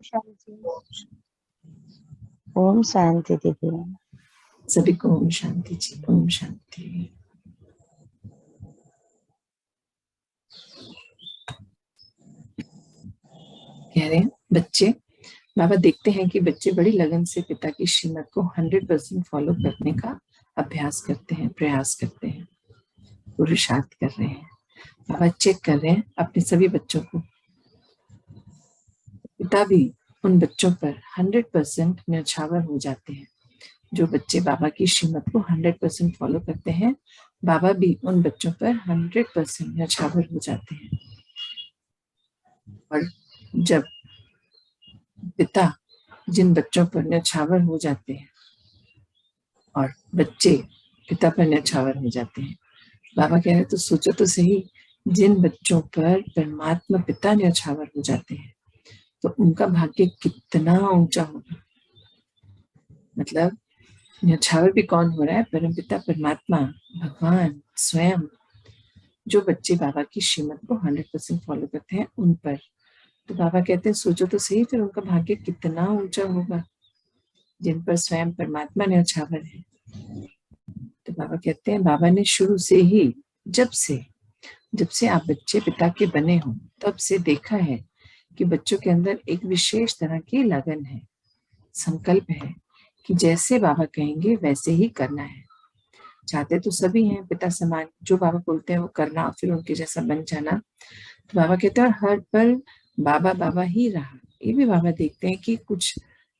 शांति। ओम शांति दीदी। सभी को ओम शांति जी। ओम शांति। कह रहे हैं बच्चे, बाबा देखते हैं कि बच्चे बड़ी लगन से पिता की श्रीमत को 100% फॉलो करने का अभ्यास करते हैं, प्रयास करते हैं, पुरुषार्थ कर रहे हैं। बाबा चेक कर रहे हैं अपने सभी बच्चों को। पिता भी उन बच्चों पर 100% न्यौछावर हो जाते हैं। जो बच्चे बाबा की श्रीमत को 100% फॉलो करते हैं, बाबा भी उन बच्चों पर 100% न्यौछावर हो जाते हैं। और जब पिता जिन बच्चों पर न्यौछावर हो जाते हैं और बच्चे पिता पर न्यौछावर हो जाते हैं, बाबा कह रहे तो सोचो तो सही, जिन बच्चों पर परमात्मा पिता न्यौछावर हो जाते हैं तो उनका भाग्य कितना ऊंचा होगा। मतलब न्यौछावर भी कौन हो रहा है? परमपिता परमात्मा, भगवान स्वयं। जो बच्चे बाबा की श्रीमत को 100% फॉलो करते हैं उन पर, तो बाबा कहते हैं सोचो तो सही, फिर उनका भाग्य कितना ऊंचा होगा जिन पर स्वयं परमात्मा न्यौछावर है। तो बाबा कहते हैं बाबा ने शुरू से ही, जब से आप बच्चे पिता के बने हो, तब से देखा है कि बच्चों के अंदर एक विशेष तरह की लगन है, संकल्प है कि जैसे बाबा कहेंगे वैसे ही करना है। चाहते तो सभी हैं पिता समान, जो बाबा बोलते हैं वो करना, फिर उनके जैसा बन जाना। तो बाबा कहते हैं हर पल बाबा बाबा ही रहा। ये भी बाबा देखते हैं कि कुछ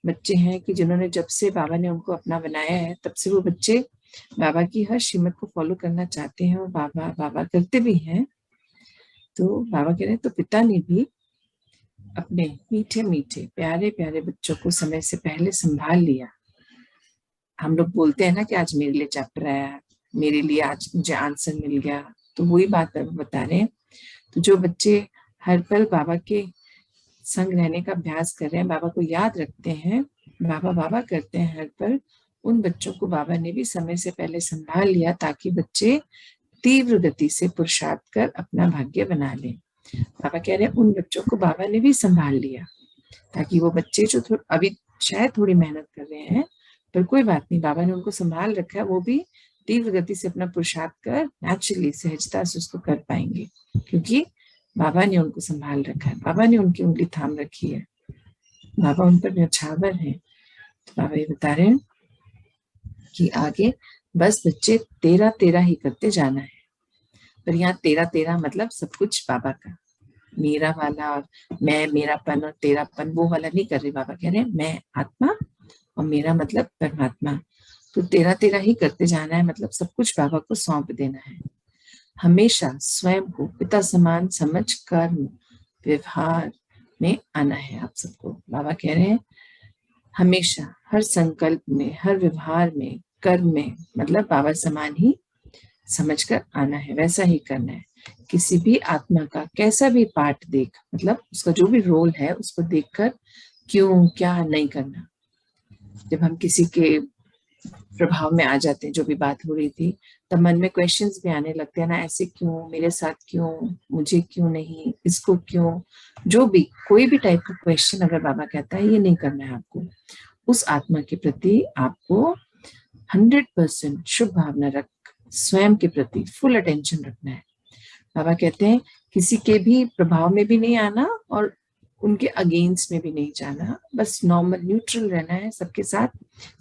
बच्चे हैं कि जिन्होंने, जब से बाबा ने उनको अपना बनाया है, तब से वो बच्चे बाबा की हर श्रीमत को फॉलो करना चाहते हैं और बाबा बाबा करते भी हैं। तो बाबा कह रहे हैं तो पिता ने भी अपने मीठे मीठे प्यारे प्यारे बच्चों को समय से पहले संभाल लिया। हम लोग बोलते हैं ना कि आज मेरे लिए चैप्टर आया, मेरे लिए आज मुझे आंसर मिल गया, तो वही बात बता रहे हैं। तो जो बच्चे हर पल बाबा के संग रहने का अभ्यास कर रहे हैं, बाबा को याद रखते हैं, बाबा बाबा करते हैं हर पल, उन बच्चों को बाबा ने भी समय से पहले संभाल लिया ताकि बच्चे तीव्र गति से पुरुषार्थ कर अपना भाग्य बना लें। बाबा कह रहे हैं उन बच्चों को बाबा ने भी संभाल लिया ताकि वो बच्चे जो अभी शायद थोड़ी मेहनत कर रहे हैं, पर कोई बात नहीं, बाबा ने उनको संभाल रखा है, वो भी तीव्र गति से अपना पुरुषार्थ कर नेचुरली सहजता से उसको कर पाएंगे, क्योंकि बाबा ने उनको संभाल रखा है, बाबा ने उनकी उंगली थाम रखी है, बाबा उन पर न्यौछावर है। तो बाबा ये बता रहे हैं कि आगे बस बच्चे तेरा तेरा ही करते जाना है। पर यहाँ तेरा तेरा मतलब सब कुछ बाबा का, मेरा वाला और मैं, मेरापन और तेरापन वो वाला नहीं कर रहे। बाबा कह रहे हैं मैं आत्मा और मेरा मतलब परमात्मा। तो तेरा तेरा ही करते जाना है, मतलब सब कुछ बाबा को सौंप देना है। हमेशा स्वयं को पिता समान समझ कर्म व्यवहार में आना है आप सबको। बाबा कह रहे हैं हमेशा हर संकल्प में, हर व्यवहार में, कर्म में, मतलब बाबा समान ही समझकर आना है, वैसा ही करना है। किसी भी आत्मा का कैसा भी पार्ट देख, मतलब उसका जो भी रोल है उसको देखकर क्यों क्या नहीं करना। जब हम किसी के प्रभाव में आ जाते हैं, जो भी बात हो रही थी, तब मन में क्वेश्चंस भी आने लगते हैं ना, ऐसे क्यों, मेरे साथ क्यों, मुझे क्यों नहीं, इसको क्यों, जो भी कोई भी टाइप का क्वेश्चन अगर बाबा कहता है ये नहीं करना है आपको, उस आत्मा के प्रति आपको 100% शुभ भावना रख, स्वयं के प्रति फुल अटेंशन रखना है। बाबा कहते हैं किसी के भी प्रभाव में भी नहीं आना और उनके अगेंस्ट में भी नहीं जाना, बस नॉर्मल न्यूट्रल रहना है, सबके साथ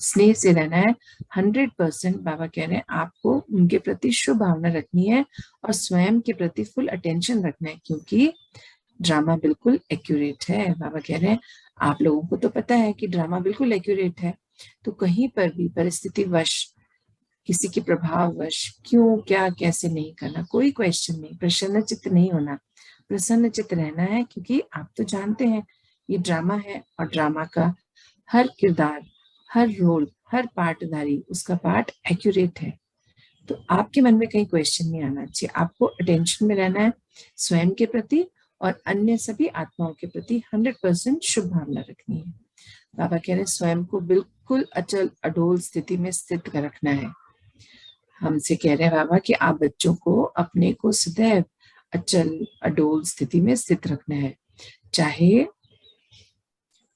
स्नेह से रहना है। 100% बाबा कह रहे हैं आपको उनके प्रति शुभ भावना रखनी है और स्वयं के प्रति फुल अटेंशन रखना है, क्योंकि ड्रामा बिल्कुल एक्यूरेट है। बाबा कह रहे हैं आप लोगों को तो पता है कि ड्रामा बिल्कुल एक्यूरेट है, तो कहीं पर भी परिस्थिति वश, किसी के प्रभाव वश क्यों क्या कैसे नहीं करना, कोई क्वेश्चन नहीं, प्रसन्न चित्त नहीं होना, प्रसन्न चित्त रहना है, क्योंकि आप तो जानते हैं ये ड्रामा है और ड्रामा का हर किरदार, हर रोल, हर पार्टधारी, उसका पार्ट एक्यूरेट है। तो आपके मन में कहीं क्वेश्चन नहीं आना चाहिए, आपको अटेंशन में रहना है स्वयं के प्रति और अन्य सभी आत्माओं के प्रति 100% शुभ भावना रखनी है। बाबा कह रहे हैं स्वयं को बिल्कुल अचल अडोल स्थिति में स्थित कर रखना है। हमसे कह रहे हैं बाबा कि आप बच्चों को अपने को सदैव अचल अडोल स्थिति में स्थित रखना है, चाहे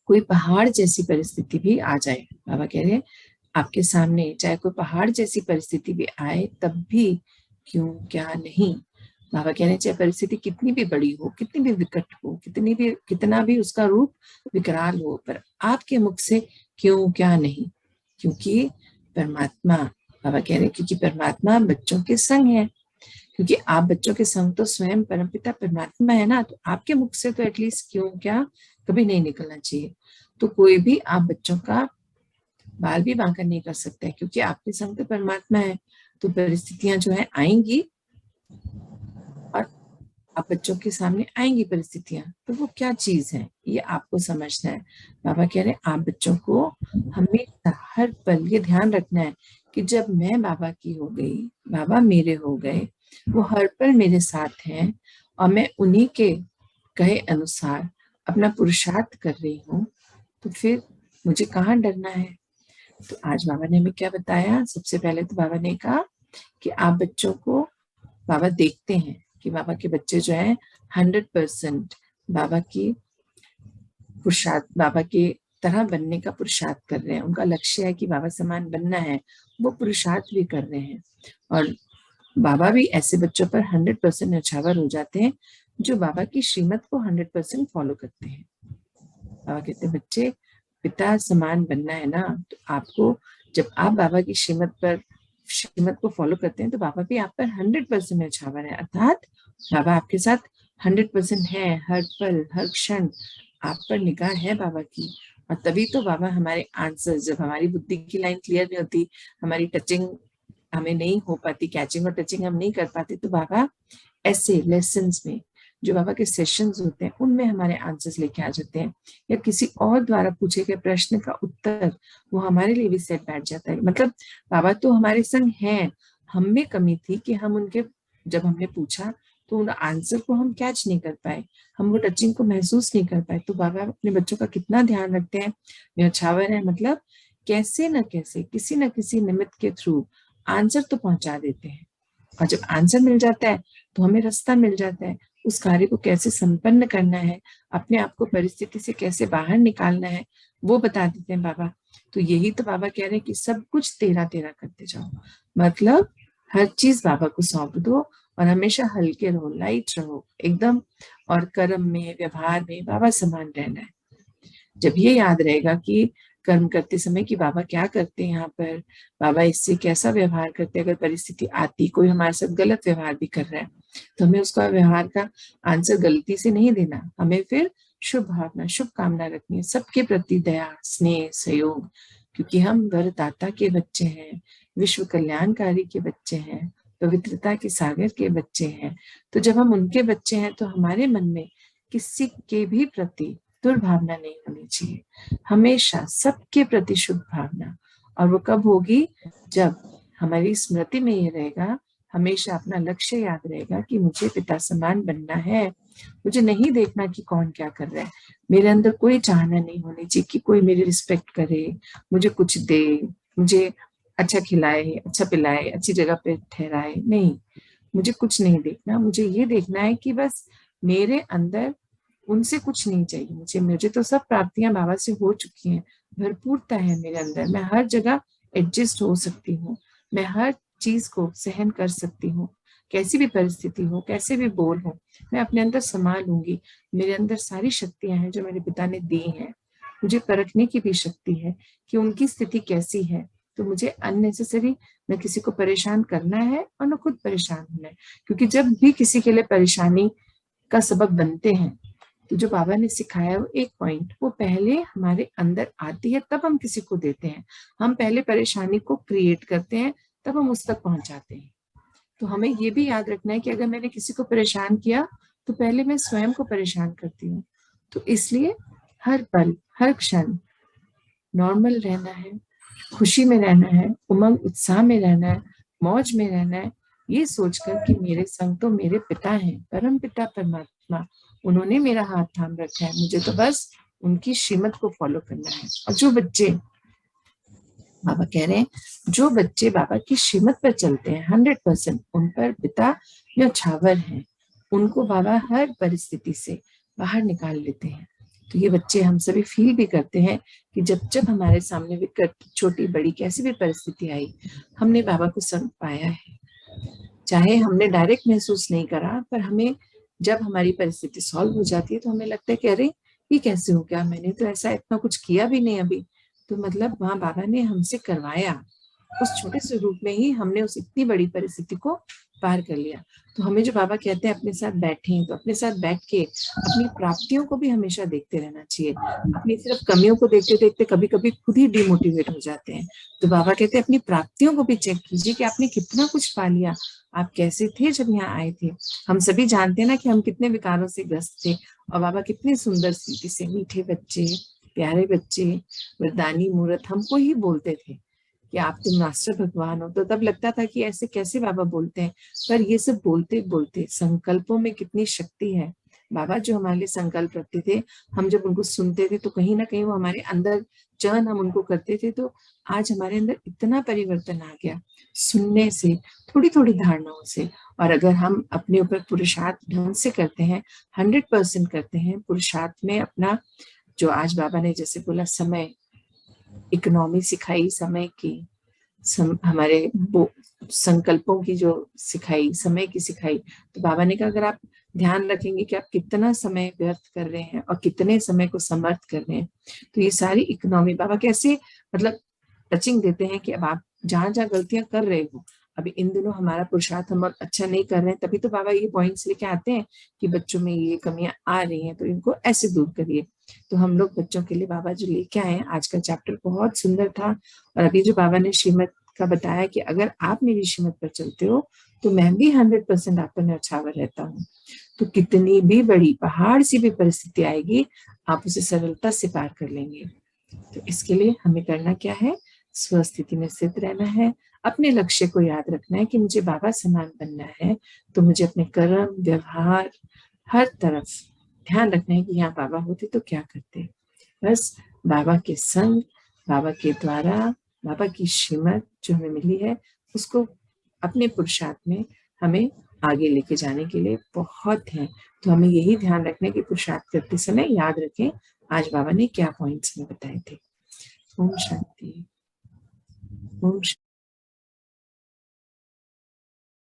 कोई पहाड़ जैसी परिस्थिति भी आ जाए, बाबा कह रहे हैं आपके सामने चाहे कोई पहाड़ जैसी परिस्थिति भी आए तब भी क्यों क्या नहीं। बाबा कह रहे हैं चाहे परिस्थिति कितनी भी बड़ी हो, कितनी भी विकट हो, कितना भी उसका रूप विकराल हो, पर आपके मुख से क्यों क्या नहीं, क्योंकि परमात्मा, बाबा कह रहे हैं क्योंकि परमात्मा बच्चों के संग है, क्योंकि आप बच्चों के संग तो स्वयं परमपिता परमात्मा है ना, तो आपके मुख से तो एटलीस्ट क्यों क्या कभी नहीं निकलना चाहिए। तो कोई भी आप बच्चों का बाल भी बांका नहीं कर सकता है, क्योंकि आपके संग तो परमात्मा है। तो परिस्थितियां जो है आएंगी और आप बच्चों के सामने आएंगी परिस्थितियां, तो वो क्या चीज है ये आपको समझना है। बाबा कह रहे हैं आप बच्चों को हमेशा हर पल ये ध्यान रखना है कि जब मैं बाबा की हो गई, बाबा मेरे हो गए, वो हर पल मेरे साथ हैं और मैं उन्हीं के कहे अनुसार अपना पुरुषार्थ कर रही हूँ, तो फिर मुझे कहाँ डरना है। तो आज बाबा ने हमें क्या बताया, सबसे पहले तो बाबा ने कहा कि आप बच्चों को, बाबा देखते हैं कि बाबा के बच्चे जो है 100% बाबा की पुरुषार्थ, बाबा के तरह बनने का पुरुषार्थ कर रहे हैं, उनका लक्ष्य है कि बाबा समान बनना है, वो पुरुषार्थ भी कर रहे हैं। और बाबा भी ऐसे बच्चों पर 100% न्यौछावर हो जाते हैं जो बाबा की श्रीमत को 100% फॉलो करते हैं। बाबा कहते हैं बच्चे पिता समान बनना है ना, तो आपको जब आप बाबा की श्रीमत को फॉलो करते हैं तो बाबा भी आप पर 100% न्यौछावर है, अर्थात बाबा आपके साथ 100% है, हर पल हर क्षण आप पर निगाह है बाबा की। और तभी तो बाबा हमारे आंसर, जब हमारी बुद्धि की लाइन क्लियर नहीं होती, हमारी टचिंग हमें नहीं हो पाती, कैचिंग और टचिंग हम नहीं कर पाते, तो बाबा ऐसे लेसन्स में, जो बाबा के सेशंस होते हैं, उनमें हमारे आंसर्स लेके आ जाते हैं, या किसी और द्वारा पूछे गए प्रश्न का उत्तर वो हमारे लिए भी सेट बैठ जाता है। मतलब बाबा तो हमारे संग हैं, हम में कमी थी कि हम उनके, जब हमने पूछा तो उन आंसर को हम कैच नहीं कर पाए, हम वो टचिंग को महसूस नहीं कर पाए। तो बाबा अपने बच्चों का कितना ध्यान रखते हैं, न्यौछावर है, मतलब कैसे न कैसे किसी न किसी निमित्त के थ्रू आंसर तो पहुंचा देते हैं। और जब आंसर मिल जाता है तो हमें रास्ता मिल जाता है, उस कार्य को कैसे संपन्न करना है, अपने आप को परिस्थिति से कैसे बाहर निकालना है, वो बता देते हैं बाबा। तो यही तो बाबा कह रहे हैं कि सब कुछ तेरा तेरा करते जाओ, मतलब हर चीज बाबा को सौंप दो और हमेशा हल्के रहो, लाइट रहो एकदम, और कर्म में व्यवहार में बाबा समान रहना है। जब ये याद रहेगा कि कर्म करते समय कि बाबा क्या करते हैं यहाँ पर, बाबा इससे कैसा व्यवहार करते हैं, अगर परिस्थिति आती, कोई हमारे साथ गलत व्यवहार भी कर रहा है, तो हमें उसका व्यवहार का आंसर गलती से नहीं देना, हमें फिर शुभ भावना शुभ कामना रखनी है, सबके प्रति दया स्नेह सहयोग, क्योंकि हम वरदाता के बच्चे हैं, विश्व कल्याणकारी के बच्चे हैं, पवित्रता के सागर के बच्चे हैं। तो जब हम उनके बच्चे हैं तो हमारे मन में किसी के भी प्रति दुर्भावना नहीं होनी चाहिए, हमेशा सबके प्रति शुभ भावना। और वो कब होगी, जब हमारी स्मृति में ये रहेगा, हमेशा अपना लक्ष्य याद रहेगा कि मुझे पिता समान बनना है, मुझे नहीं देखना कि कौन क्या कर रहा है, मेरे अंदर कोई चाहना नहीं होनी चाहिए कि कोई मेरी रिस्पेक्ट करे, मुझे कुछ दे, मुझे अच्छा खिलाए, अच्छा पिलाए, अच्छी जगह पे ठहराए, नहीं, मुझे कुछ नहीं देखना, मुझे ये देखना है कि बस मेरे अंदर उनसे कुछ नहीं चाहिए, मुझे तो सब प्राप्तियां बाबा से हो चुकी हैं, भरपूरता है मेरे अंदर, मैं हर जगह एडजस्ट हो सकती हूँ, मैं हर चीज को सहन कर सकती हूँ, कैसी भी परिस्थिति हो, कैसे भी बोल हो, मैं अपने अंदर संभाल लूंगी, मेरे अंदर सारी शक्तियां हैं जो मेरे पिता ने दी हैं, मुझे परखने की भी शक्ति है कि उनकी स्थिति कैसी है, तो मुझे अननेसेसरी न किसी को परेशान करना है और न खुद परेशान होना है। क्योंकि जब भी किसी के लिए परेशानी का सबब बनते हैं, तो जो बाबा ने सिखाया वो एक पॉइंट, वो पहले हमारे अंदर आती है तब हम किसी को देते हैं, हम पहले परेशानी को क्रिएट करते हैं तब हम उस तक पहुंचाते हैं। तो हमें ये भी याद रखना है कि अगर मैंने किसी को परेशान किया तो पहले मैं स्वयं को परेशान करती हूँ। तो इसलिए हर पल हर क्षण नॉर्मल रहना है, खुशी में रहना है, उमंग उत्साह में रहना है, मौज में रहना है, ये सोचकर कि मेरे संग तो मेरे पिता हैं, परम पिता परमात्मा, उन्होंने मेरा हाथ थाम रखा है, मुझे तो बस उनकी श्रीमत को फॉलो करना है। और जो बच्चे, बाबा कह रहे हैं, जो बच्चे बाबा की श्रीमत पर चलते हैं 100%, उन पर पिता न्यौछावर हैं, उनको बाबा हर परिस्थिति से बाहर निकाल लेते हैं। तो ये बच्चे हम सभी फील भी करते हैं कि जब जब हमारे सामने विकट, छोटी बड़ी कैसी भी परिस्थिति आई, हमने बाबा को समझ पाया है। चाहे हमने डायरेक्ट महसूस नहीं करा, पर हमें जब हमारी परिस्थिति सॉल्व हो जाती है तो हमें लगता है कि अरे ये कैसे हो गया, मैंने तो ऐसा इतना कुछ किया भी नहीं अभी। तो मतलब वहाँ बाबा ने हमसे करवाया, उस छोटे से रूप में ही हमने उस इतनी बड़ी परिस्थिति को पार कर लिया। तो हमें जो बाबा कहते हैं अपने साथ बैठें, तो अपने साथ बैठ के अपनी प्राप्तियों को भी हमेशा देखते रहना चाहिए। अपनी सिर्फ कमियों को देखते देखते कभी कभी खुद ही डिमोटिवेट हो जाते हैं। तो बाबा कहते हैं अपनी प्राप्तियों को भी चेक कीजिए कि आपने कितना कुछ पा लिया, आप कैसे थे जब यहाँ आए थे। हम सभी जानते हैं ना कि हम कितने विकारों से ग्रस्त थे, और बाबा कितने सुंदर सीटी से मीठे बच्चे, प्यारे बच्चे, वरदानी मूर्त हमको ही बोलते थे कि आप तो मास्टर भगवान हो। तो तब लगता था कि ऐसे कैसे बाबा बोलते हैं, पर ये सब बोलते बोलते संकल्पों में कितनी शक्ति है। बाबा जो हमारे लिए संकल्प रखते थे, हम जब उनको सुनते थे तो कहीं ना कहीं वो हमारे अंदर चयन हम उनको करते थे। तो आज हमारे अंदर इतना परिवर्तन आ गया सुनने से, थोड़ी थोड़ी धारणाओं से। और अगर हम अपने ऊपर पुरुषार्थ ढंग से करते हैं, 100% करते हैं पुरुषार्थ में अपना, जो आज बाबा ने जैसे बोला समय इकोनॉमी सिखाई, समय की हमारे वो संकल्पों की जो सिखाई, समय की सिखाई। तो बाबा ने कहा अगर आप ध्यान रखेंगे कि आप कितना समय व्यर्थ कर रहे हैं और कितने समय को समर्थ कर रहे हैं, तो ये सारी इकोनॉमी बाबा कैसे मतलब टचिंग देते हैं कि अब आप जहां जहां गलतियां कर रहे हो, अभी इन दिनों हमारा पुरुषार्थ हम अच्छा नहीं कर रहे हैं, तभी तो बाबा ये पॉइंट्स लेके आते हैं कि बच्चों में ये कमियां आ रही हैं तो इनको ऐसे दूर करिए। तो हम लोग बच्चों के लिए बाबा जो लेके आए हैं, आज का चैप्टर बहुत सुंदर था। और अभी जो बाबा ने श्रीमत का बताया कि अगर आप मेरी श्रीमत पर चलते हो तो मैं भी 100% आप पर न्यौछावर रहता हूँ। तो कितनी भी बड़ी पहाड़ सी भी परिस्थिति आएगी, आप उसे सरलता से पार कर लेंगे। तो इसके लिए हमें करना क्या है, स्वस्थिति में स्थित रहना है, अपने लक्ष्य को याद रखना है कि मुझे बाबा समान बनना है। तो मुझे अपने कर्म व्यवहार हर तरफ ध्यान रखना है कि यहाँ बाबा होते तो क्या करते। बस बाबा के संग, बाबा के द्वारा, बाबा की श्रीमत जो हमें मिली है उसको अपने पुरुषार्थ में हमें आगे लेके जाने के लिए बहुत है। तो हमें यही ध्यान रखना है कि पुरुषार्थ करते समय याद रखें आज बाबा ने क्या पॉइंट्स में बताए थे। ओम शांति। ओम